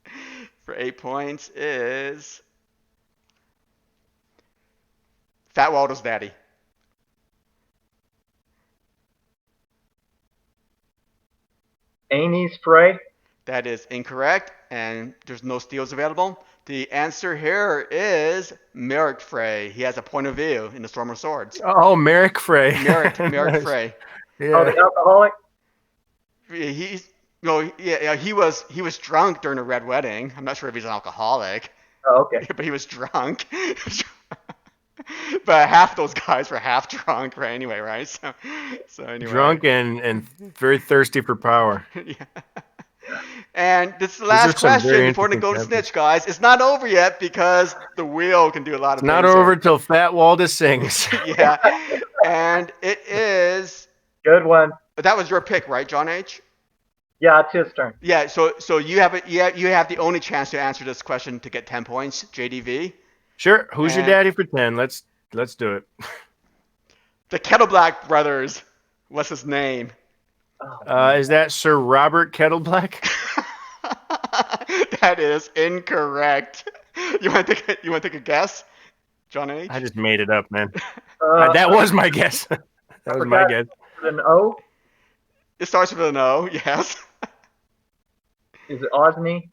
it. for 8 points is Fat Waldo's daddy. Amy's Frey. That is incorrect, and there's no steals available. The answer here is Merrick Frey. He has a point of view in the Storm of Swords. Oh, Merrick Frey. Merrick Nice. Frey. Oh, Yeah. the alcoholic. He's he was drunk during a red wedding. I'm not sure if he's an alcoholic, Oh, okay. but he was drunk. But half those guys were half drunk, right? Anyway, right? So anyway. Drunk and very thirsty for power. Yeah. And this is the These are last some question very before we interesting go to questions. Snitch, guys. It's not over yet because the wheel can do a lot of It's not things over here. till Fat Walda sings. Yeah. And it is. Good one. That was your pick, right, John H? Yeah, it's his turn. Yeah. So you have you have the only chance to answer this question to get 10 points, JDV. Sure. Who's your And- daddy for 10? Let's do it. The Kettleblack brothers. What's his name? Is that Sir Robert Kettleblack? That is incorrect. You want to take a guess, John H? I just made it up, man. That That was my guess. That was my forgot. guess. An O. It starts with an O. Yes. Is it Osney?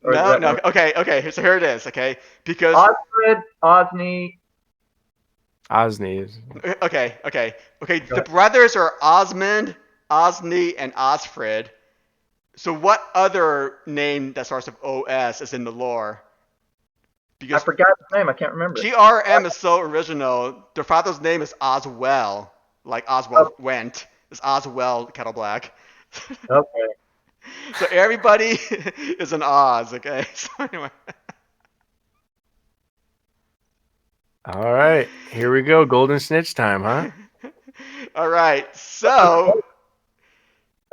Or is No. that No. one? Okay. So here it is. Okay. Because Osfred, Osney. Osney is. okay. The brothers are Osmond, Osney, and Osfred. So what other name that starts with OS is in the lore? I Because forgot his name. I can't remember. GRM is so original. Their father's name is Oswell, like Oswell went. It's Oswell Kettleblack. Okay. So everybody is an Oz. Okay. So anyway. All right. Here we go. Golden Snitch time, huh? All right. So.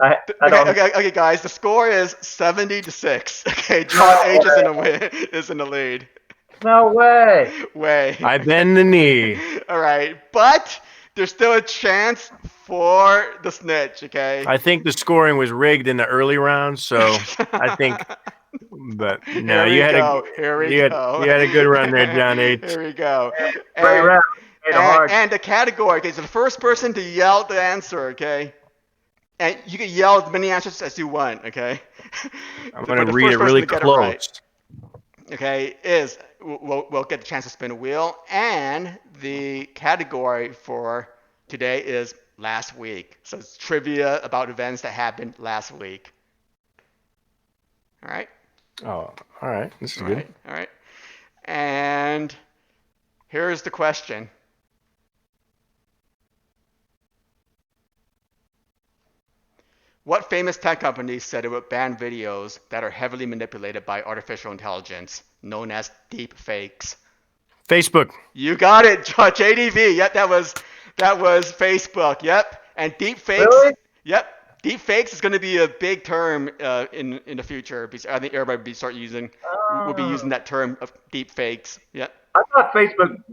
I don't. Okay, guys. The score is 70-6. Okay, John H is in the lead. No way. Way. I bend the knee. All right, but there's still a chance for the Snitch. Okay. I think the scoring was rigged in the early rounds, so I think. But no, you had a good run there, John H. Here we go. Great round. Made it hard. And the category. Okay, so the first person to yell the answer. Okay. And you can yell as many answers as you want, okay? I'm going to read it really close. Okay, we'll get the chance to spin a wheel. And the category for today is last week. So it's trivia about events that happened last week. All right? Oh, all right. This is good. All right. And here's the question. What famous tech company said it would ban videos that are heavily manipulated by artificial intelligence, known as deep fakes? Facebook. You got it, JDV. Yep, that was Facebook. Yep, and deep fakes. Really? Yep, deep fakes is going to be a big term in the future. Because I think everybody will be using that term of deep fakes. Yep. I thought Facebook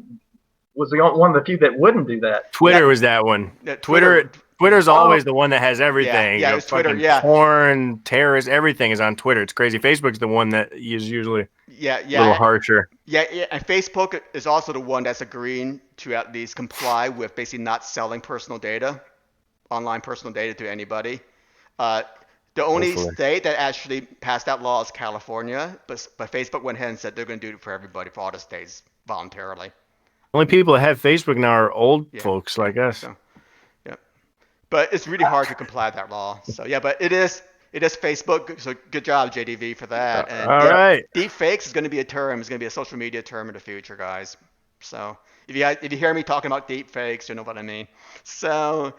was the one of the few that wouldn't do that. Twitter was that one. Twitter's always the one that has everything. Yeah, it's Twitter. Yeah. Porn, terrorists, everything is on Twitter. It's crazy. Facebook's the one that is usually a little harsher. Yeah, and Facebook is also the one that's agreeing to at least comply with basically not selling personal data, online personal data to anybody. The only state that actually passed that law is California, but Facebook went ahead and said they're going to do it for everybody, for all the states, voluntarily. Only people that have Facebook now are old folks like us. So, yeah. But it's really hard to comply with that law. So yeah, but it is Facebook. So good job, JDV, for that. And all right. Deep fakes is going to be a term. It's going to be a social media term in the future, guys. So if you hear me talking about deep fakes, you know what I mean. So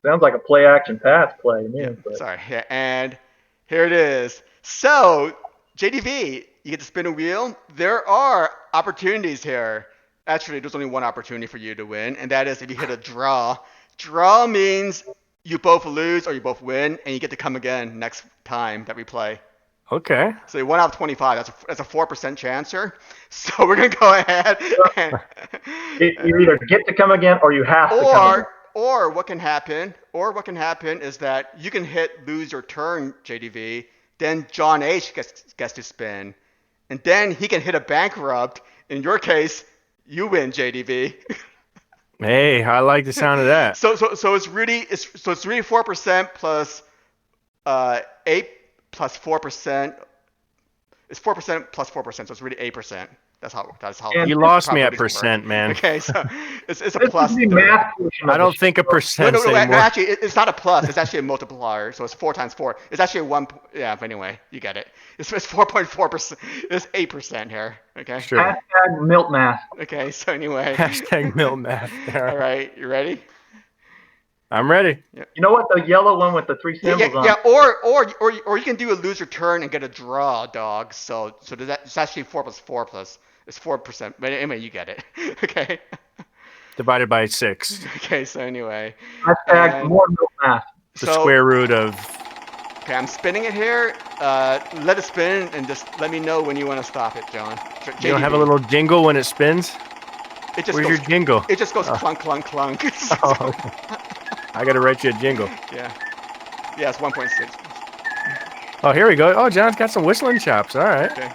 Sounds like a play action pass play to me. yeah, sorry. Yeah, and here it is. So JDV, you get to spin a wheel. There are opportunities here. Actually, there's only one opportunity for you to win, and that is if you hit a draw. Draw means you both lose or you both win, and you get to come again next time that we play. Okay. So 1 out of 25. That's a 4% chancer. So we're gonna go ahead and You either get to come again or you have to come again. or what can happen is that you can hit lose your turn, JDV. Then John H gets to spin, and then he can hit a bankrupt. In your case, you win, JDV. Hey, I like the sound of that. So it's really 4% plus 8 plus 4%. It's 4% plus 4%, so it's really 8%. That's how. You lost me at percent, man. Okay, so it's a This plus. is the math portion of I don't the think a show. percent No, anymore. actually, it's not a plus. It's actually a multiplier. So it's 4 times 4. It's actually a 1. Yeah, but anyway, you get it. It's 4.4%. It's 8% here. Okay. Sure. Hashtag milk math. Okay. So anyway. Hashtag mill math. All right. You ready? I'm ready. You know what? The yellow one with the 3 symbols on. Yeah. Or you can do a loser turn and get a draw, dog. So it's actually 4 plus 4 plus. It's 4%. But anyway, you get it. Okay. Divided by 6. Okay. So anyway. Hashtag more milk math. The square root of. Okay, I'm spinning it here. Let it spin and just let me know when you want to stop it, John. You don't have a little jingle when it spins? It just Where's goes, your jingle? It just goes clunk, clunk, clunk. Oh, okay. I got to write you a jingle. Yeah, it's 1.6. Oh, here we go. Oh, John's got some whistling chops. All right. Okay.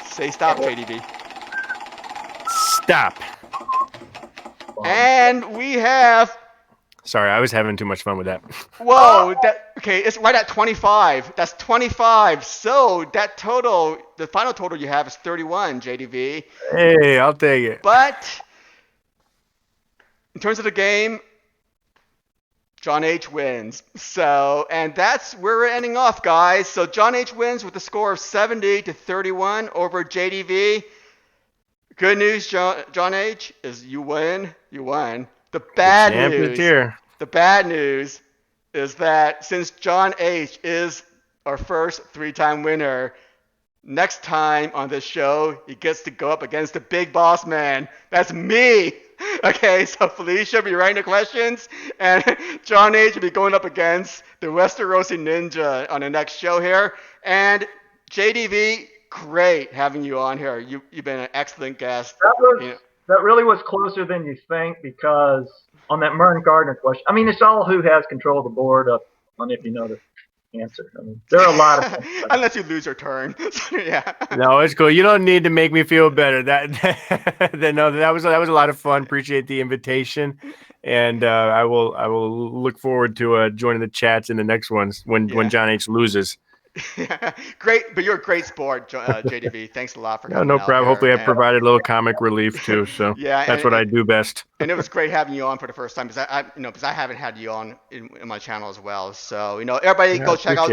Say stop, JDB. Stop. And we have. Sorry, I was having too much fun with that. Whoa! Okay, it's right at 25. That's 25. So that total, the final total you have is 31, JDV. Hey, I'll take it. But in terms of the game, John H wins. So, and that's where we're ending off, guys. So John H wins with a score of 70-31 over JDV. Good news, John H, is you win. You won. The bad news is that since John H is our first 3-time winner, next time on this show, he gets to go up against the big boss man. That's me. Okay, so Felicia will be writing the questions, and John H will be going up against the Westerosi Ninja on the next show here. And JDV, great having you on here. You've been an excellent guest. That really was closer than you think, because on that Mern Gardner question, I mean, it's all who has control of the board up on if you know the answer. I mean, there are a lot of things. Unless you lose your turn. Yeah. No, it's cool. You don't need to make me feel better. That was a lot of fun. Appreciate the invitation, and I will look forward to joining the chats in the next ones when John H loses. Yeah, great, but you're a great sport, JDV. Thanks a lot for coming. No problem. Hopefully, I provided a little comic relief too. So yeah, that's what I do best. And it was great having you on for the first time, because I haven't had you on in my channel as well. So everybody go check out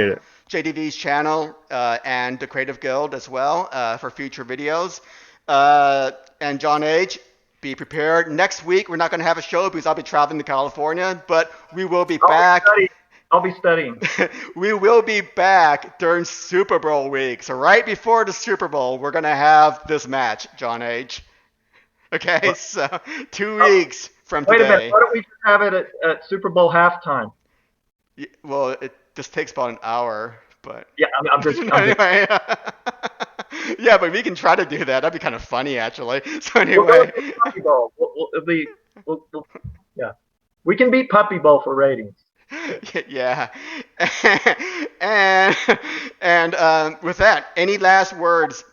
JDV's channel and the Creative Guild as well for future videos. And John H, be prepared. Next week we're not going to have a show because I'll be traveling to California, but we will be back. I'll be studying. We will be back during Super Bowl week. So right before the Super Bowl, we're going to have this match, John H. Okay, so 2 weeks from today. Wait a minute. Why don't we just have it at Super Bowl halftime? Yeah, well, it just takes about an hour, but... Yeah, I'm just... Anyway, yeah, but we can try to do that. That'd be kind of funny, actually. So anyway... Puppy Bowl. Yeah. We can beat Puppy Bowl for ratings. Yeah, and with that, any last words,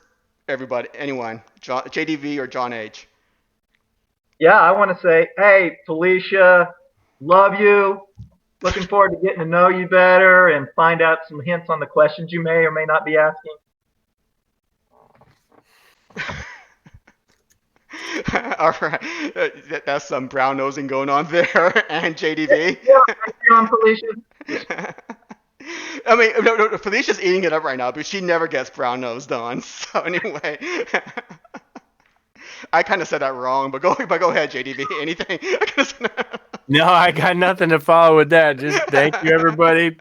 everybody, anyone, JDV or John H? Yeah, I want to say, hey, Felicia, love you. Looking forward to getting to know you better and find out some hints on the questions you may or may not be asking. All right, that's some brown nosing going on there, and JDV. Yeah, thank you, Felicia. I mean, no, Felicia's eating it up right now, but she never gets brown nosed on. So anyway, I kind of said that wrong, but go ahead, JDV. Anything? No, I got nothing to follow with that. Just thank you, everybody.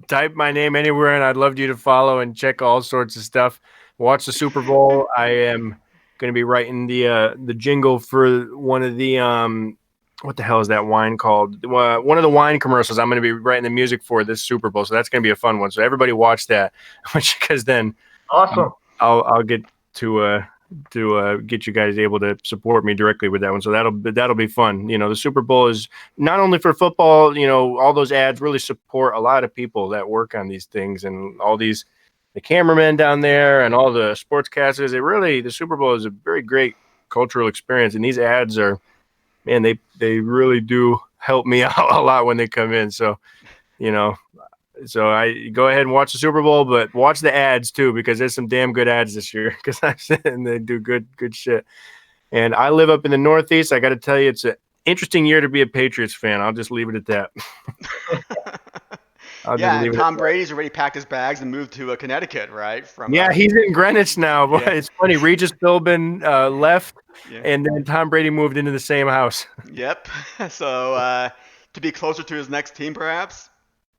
Type my name anywhere, and I'd love you to follow and check all sorts of stuff. Watch the Super Bowl. I am going to be writing the jingle for one of the what the hell is that wine called? One of the wine commercials I'm going to be writing the music for this Super Bowl. So that's going to be a fun one. So everybody watch that, because then Awesome. I'll get to get you guys able to support me directly with that one. So that'll be fun. The Super Bowl is not only for football. All those ads really support a lot of people that work on these things, and all the cameramen down there and all the sportscasters. The Super Bowl is a very great cultural experience, and these ads are, man, they really do help me out a lot when they come in. So, so I go ahead and watch the Super Bowl, but watch the ads too, because there's some damn good ads this year, because and they do good shit. And I live up in the Northeast. I got to tell you, it's an interesting year to be a Patriots fan. I'll just leave it at that. Tom Brady's already packed his bags and moved to Connecticut, right? He's in Greenwich now. Boy, yeah. It's funny. Regis Philbin left, yeah. And then Tom Brady moved into the same house. Yep. So to be closer to his next team, perhaps.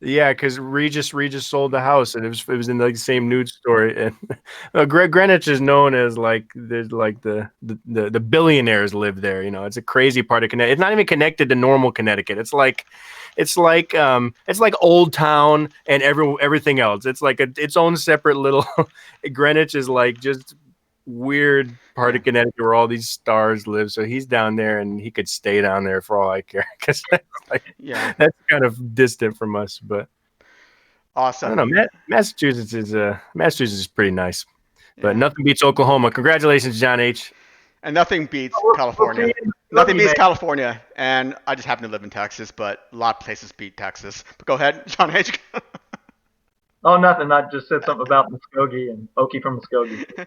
Yeah, because Regis sold the house, and it was in the same news story. And Greenwich is known as the billionaires live there. It's a crazy part of Connecticut. It's not even connected to normal Connecticut. It's like Old Town and everything else. It's like its own separate little. Greenwich is like just weird part of Connecticut where all these stars live. So he's down there, and he could stay down there for all I care, because that's kind of distant from us. But awesome. I don't know. Massachusetts is pretty nice, but nothing beats Oklahoma. Congratulations, John H. And nothing beats California. Nothing beats California. And I just happen to live in Texas, but a lot of places beat Texas. But go ahead, John H. Oh, nothing. I just said something about Muskogee and Okie from Muskogee.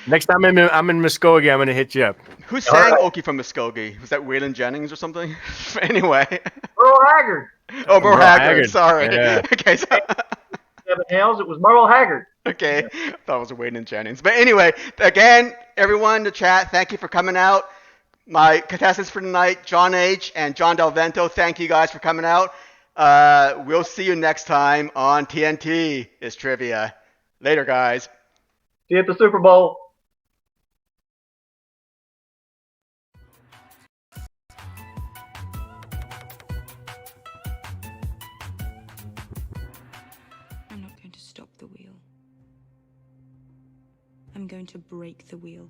Next time I'm in Muskogee, I'm going to hit you up. Who sang Okie from Muskogee? Was that Waylon Jennings or something? Anyway. Merle Haggard. Oh, Merle Haggard. Sorry. Yeah. Okay. So Seven Hells. It was Merle Haggard. Okay. Yeah. Thought it was Waylon Jennings. But anyway, again, everyone in the chat, thank you for coming out. My contestants for tonight, John H. and John Del Vento, thank you guys for coming out. We'll see you next time on TNT is Trivia. Later, guys. See you at the Super Bowl. I'm not going to stop the wheel. I'm going to break the wheel.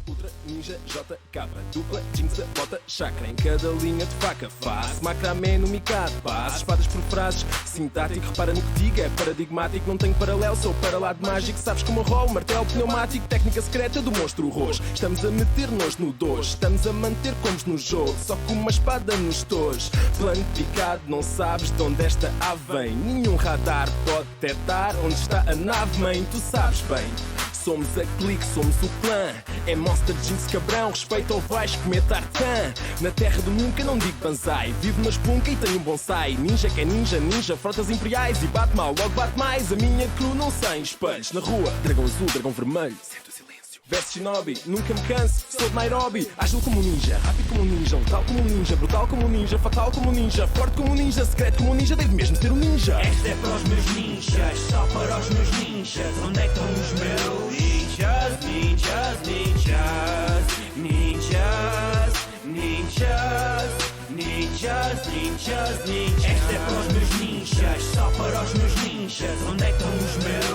Ultra Ninja JK, dupla jinxa, bota chakra em cada linha de faca. Faz macramé no micado, base espadas por frases. Sintático, repara no que digo, é paradigmático, não tenho paralelo, sou para lá de mágico. Sabes como rolo, martelo pneumático, técnica secreta do monstro roxo. Estamos a meter-nos no dojo, estamos a manter como no jogo, só com uma espada nos tojos. Plano picado, não sabes de onde esta ave vem. Nenhum radar pode detectar onde está a nave, mãe, tu sabes bem. Somos a clique, somos o clã. É Monster Jinx cabrão, respeito ao baixo, comer tartan. Na terra do nunca não digo banzai. Vivo na espunca e tenho um bonsai. Ninja que é ninja, ninja, frotas imperiais. E bate mal, logo bate mais. A minha crew não sem espelhos. Na rua, dragão azul, dragão vermelho. Sento o silêncio. Verso shinobi, nunca me canso. Sou de Nairobi, ágil como um ninja. Rápido como um ninja, letal como um ninja. Brutal como um ninja, fatal como um ninja. Forte como um ninja, secreto como um ninja. Devo mesmo ser um ninja. Esta é para os meus ninjas, só para os meus ninjas. Onde é que estão os meus ninjas, ninjas, ninjas, ninjas, ninjas, ninjas, ninjas, ninjas. Esta é para os meus ninjas, só para os meus ninjas. Onde é que estão os meus